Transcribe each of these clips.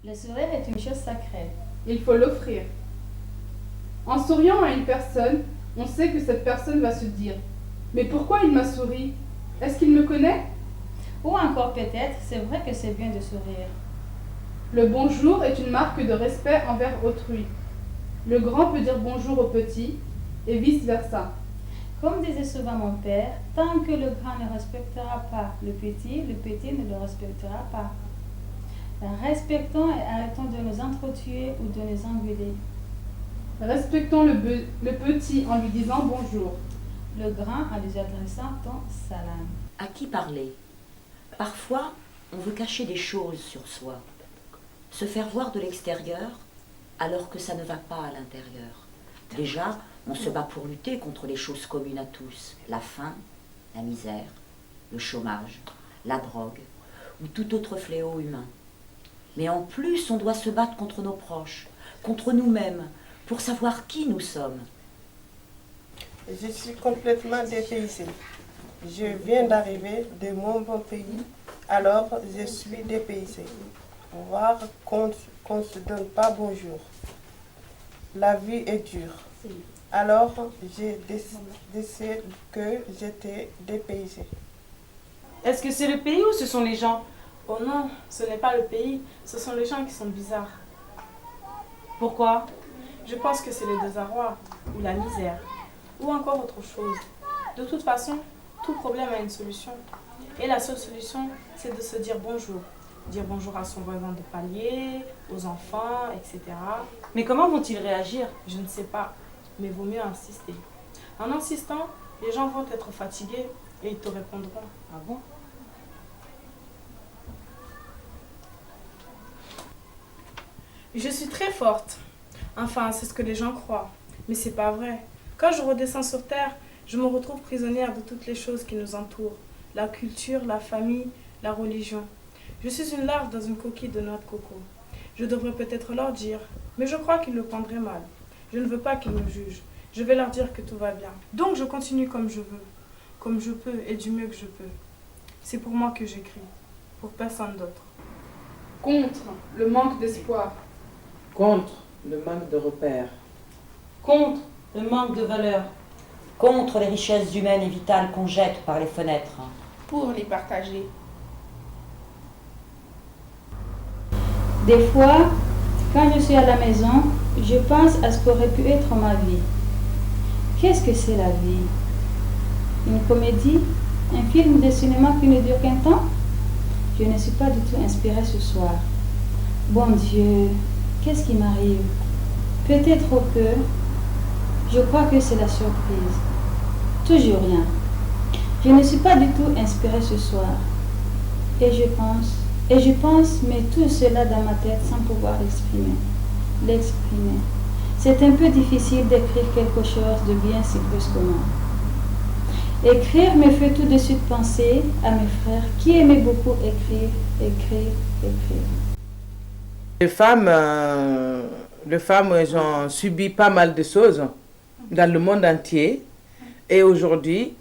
Le sourire est une chose sacrée. Il faut l'offrir. En souriant à une personne, on sait que cette personne va se dire « Mais pourquoi il m'a souri? Est-ce qu'il me connaît ?» Ou encore peut-être, c'est vrai que c'est bien de sourire. Le bonjour est une marque de respect envers autrui. Le grand peut dire bonjour au petit et vice-versa. Comme disait souvent mon père, tant que le grand ne respectera pas le petit ne le respectera pas. Respectons et arrêtons de nous entretuer ou de nous engueuler. Respectons le petit en lui disant bonjour. Le grand en lui adressant ton salam. À qui parler? Parfois, on veut cacher des choses sur soi, se faire voir de l'extérieur alors que ça ne va pas à l'intérieur. Déjà, on se bat pour lutter contre les choses communes à tous, la faim, la misère, le chômage, la drogue ou tout autre fléau humain. Mais en plus, on doit se battre contre nos proches, contre nous-mêmes, pour savoir qui nous sommes. Je suis complètement dépaysée. Je viens d'arriver de mon bon pays, alors je suis dépaysée. Voir qu'on ne se donne pas bonjour. La vie est dure. Alors j'ai décidé que j'étais dépaysée. Est-ce que c'est le pays ou ce sont les gens? Oh non, ce n'est pas le pays, ce sont les gens qui sont bizarres. Pourquoi? Je pense que c'est le désarroi, ou la misère, ou encore autre chose. De toute façon, tout problème a une solution. Et la seule solution, c'est de se dire bonjour. Dire bonjour à son voisin de palier, aux enfants, etc. Mais comment vont-ils réagir? Je ne sais pas, mais vaut mieux insister. En insistant, les gens vont être fatigués et ils te répondront. Ah bon? Je suis très forte. Enfin, c'est ce que les gens croient. Mais c'est pas vrai. Quand je redescends sur Terre, je me retrouve prisonnière de toutes les choses qui nous entourent. La culture, la famille, la religion. Je suis une larve dans une coquille de noix de coco. Je devrais peut-être leur dire, mais je crois qu'ils le prendraient mal. Je ne veux pas qu'ils me jugent. Je vais leur dire que tout va bien. Donc je continue comme je veux, comme je peux et du mieux que je peux. C'est pour moi que j'écris, pour personne d'autre. Contre le manque d'espoir. Contre le manque de repères. Contre le manque de valeur. Contre les richesses humaines et vitales qu'on jette par les fenêtres. Pour les partager. Des fois, quand je suis à la maison, je pense à ce qu'aurait pu être ma vie. Qu'est-ce que c'est la vie? Une comédie? Un film de cinéma qui ne dure qu'un temps? Je ne suis pas du tout inspirée ce soir. Bon Dieu, qu'est-ce qui m'arrive? Peut-être que je crois que c'est la surprise. Toujours rien. Je ne suis pas du tout inspirée ce soir. Et je pense, mais tout cela dans ma tête sans pouvoir l'exprimer. C'est un peu difficile d'écrire quelque chose de bien si brusquement. Écrire me fait tout de suite penser à mes frères qui aimaient beaucoup écrire. Les femmes elles ont subi pas mal de choses dans le monde entier. Et aujourd'hui,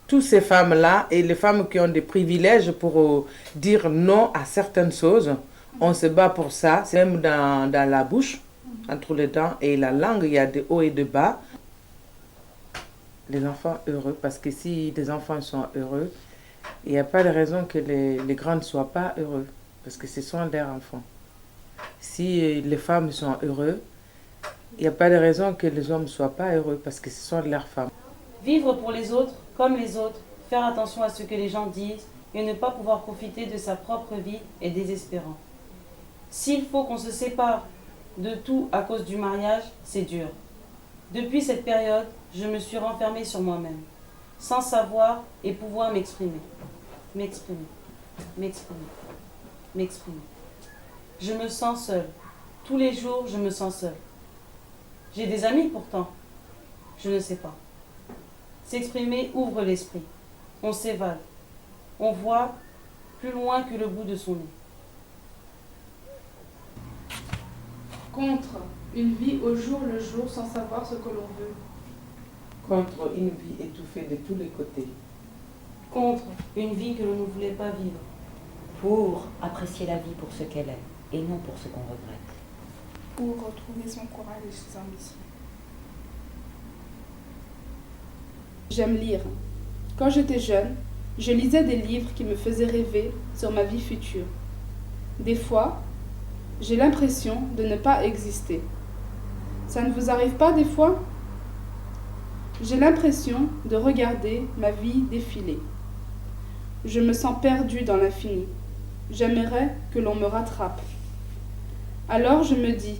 toutes ces femmes-là et les femmes qui ont des privilèges pour dire non à certaines choses, on se bat pour ça. Même dans la bouche, entre les dents et la langue, il y a des hauts et des bas. Les enfants heureux, parce que si les enfants sont heureux, il n'y a pas de raison que les grands ne soient pas heureux, parce que ce sont leurs enfants. Si les femmes sont heureuses, il n'y a pas de raison que les hommes ne soient pas heureux, parce que ce sont leurs femmes. Vivre pour les autres, comme les autres, faire attention à ce que les gens disent et ne pas pouvoir profiter de sa propre vie est désespérant. S'il faut qu'on se sépare de tout à cause du mariage, c'est dur. Depuis cette période, je me suis renfermée sur moi-même, sans savoir et pouvoir m'exprimer. Je me sens seule. Tous les jours, je me sens seule. J'ai des amis pourtant. Je ne sais pas. S'exprimer ouvre l'esprit. On s'évade. On voit plus loin que le bout de son nez. Contre une vie au jour le jour sans savoir ce que l'on veut. Contre une vie étouffée de tous les côtés. Contre une vie que l'on ne voulait pas vivre. Pour apprécier la vie pour ce qu'elle est. et non pour ce qu'on regrette. Pour retrouver son courage et ses ambitions. J'aime lire. Quand j'étais jeune, je lisais des livres qui me faisaient rêver sur ma vie future. Des fois, j'ai l'impression de ne pas exister. Ça ne vous arrive pas des fois? J'ai l'impression de regarder ma vie défiler. Je me sens perdue dans l'infini. J'aimerais que l'on me rattrape. Alors je me dis,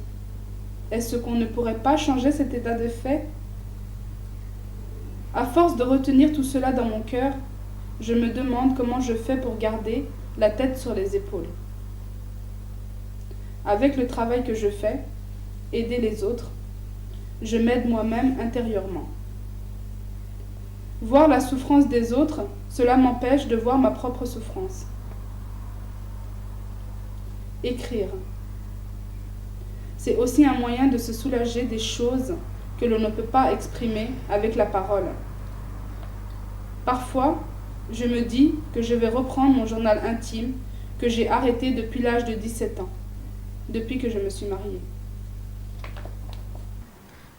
est-ce qu'on ne pourrait pas changer cet état de fait? À force de retenir tout cela dans mon cœur, je me demande comment je fais pour garder la tête sur les épaules. Avec le travail que je fais, aider les autres, je m'aide moi-même intérieurement. Voir la souffrance des autres, cela m'empêche de voir ma propre souffrance. Écrire. C'est aussi un moyen de se soulager des choses que l'on ne peut pas exprimer avec la parole. Parfois, je me dis que je vais reprendre mon journal intime que j'ai arrêté depuis l'âge de 17 ans, depuis que je me suis mariée.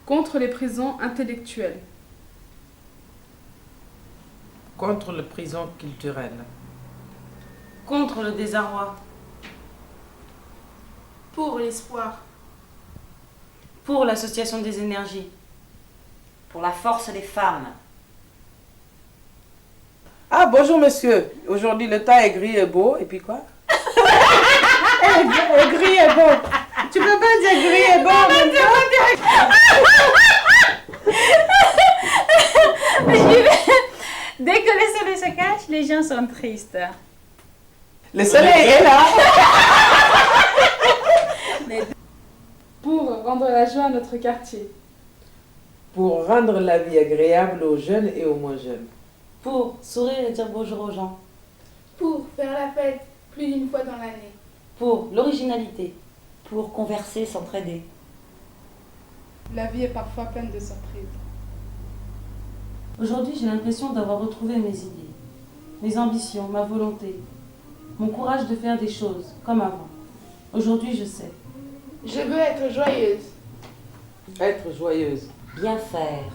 Contre les prisons intellectuelles. Contre les prisons culturelles. Contre le désarroi. Pour l'espoir. Pour l'association des énergies. Pour la force des femmes. Ah, bonjour monsieur. Aujourd'hui, le temps est gris et beau. Et puis quoi? Gris et beau. Tu peux pas dire gris et beau en même temps? Dès que le soleil se cache, les gens sont tristes. Le soleil est là. Pour rendre la joie à notre quartier. Pour rendre la vie agréable aux jeunes et aux moins jeunes. Pour sourire et dire bonjour aux gens. Pour faire la fête plus d'une fois dans l'année. Pour l'originalité. Pour converser, s'entraider. La vie est parfois pleine de surprises. Aujourd'hui, j'ai l'impression d'avoir retrouvé mes idées, mes ambitions, ma volonté, mon courage de faire des choses comme avant. Aujourd'hui, je sais. Je veux être joyeuse. Être joyeuse. Bien faire.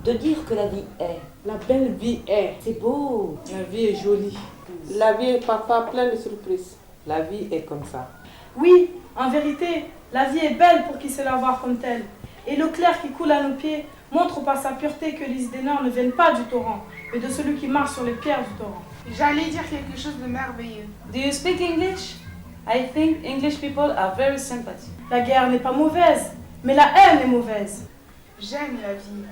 De dire que la vie est. La belle vie est. C'est beau. La vie est jolie. La vie est parfois pleine de surprises. La vie est comme ça. Oui, en vérité, la vie est belle pour qui sait la voir comme telle. Et l'eau claire qui coule à nos pieds montre par sa pureté que les idées noires ne viennent pas du torrent, mais de celui qui marche sur les pierres du torrent. J'allais dire quelque chose de merveilleux. Do you speak English? I think English people are very sympathetic. La guerre n'est pas mauvaise, mais la haine est mauvaise. J'aime la vie.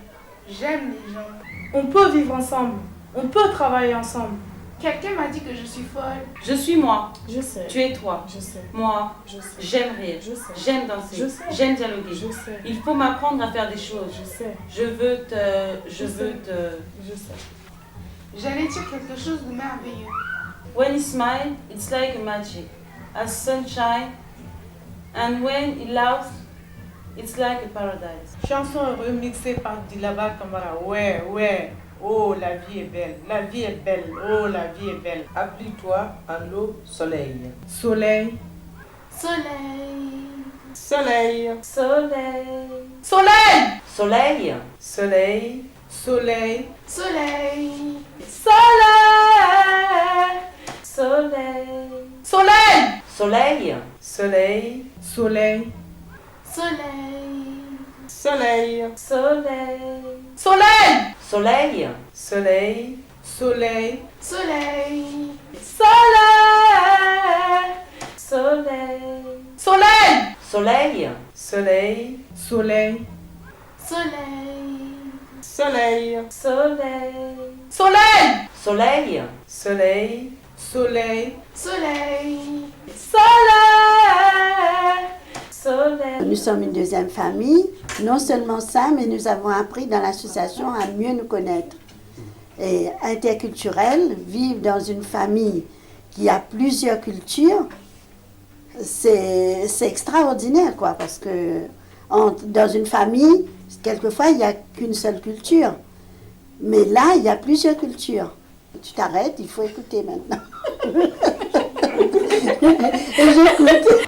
J'aime les gens. On peut vivre ensemble, on peut travailler ensemble. Quelqu'un m'a dit que je suis folle. Je suis moi, Je sais. tu es toi, Je sais. moi, Je sais. j'aime rire, Je sais. j'aime danser, Je sais. j'aime dialoguer. Je sais. Il faut m'apprendre à faire des choses. Je sais. Je veux te... Je sais. J'allais dire quelque chose de merveilleux. When he smiles, it's like a magic, as sunshine, and when he laughs, it's like a paradise. Chanson remixée par Dilaba Kamara. Ouais, ouais. Oh, la vie est belle. La vie est belle. Oh, la vie est belle. Applique-toi en l'eau soleil. Soleil. Soleil. Soleil. Soleil. Soleil! Soleil. Soleil. Soleil. Soleil. Soleil. Soleil! Soleil. Soleil. Soleil. Soleil. Soleil. Soleil. Soleil! Soleil. Soleil. Soleil. Soleil. Soleil. Soleil! Soleil. Soleil. Soleil. Soleil. Soleil. Soleil. Soleil! Soleil. Soleil. Soleil. Soleil. Soleil. Nous sommes une deuxième famille. Non seulement ça, mais nous avons appris dans l'association à mieux nous connaître. Et interculturel, vivre dans une famille qui a plusieurs cultures, c'est extraordinaire, quoi, parce que dans une famille, quelquefois, il n'y a qu'une seule culture. Mais là, il y a plusieurs cultures. Tu t'arrêtes, il faut écouter maintenant. Et j'écoute.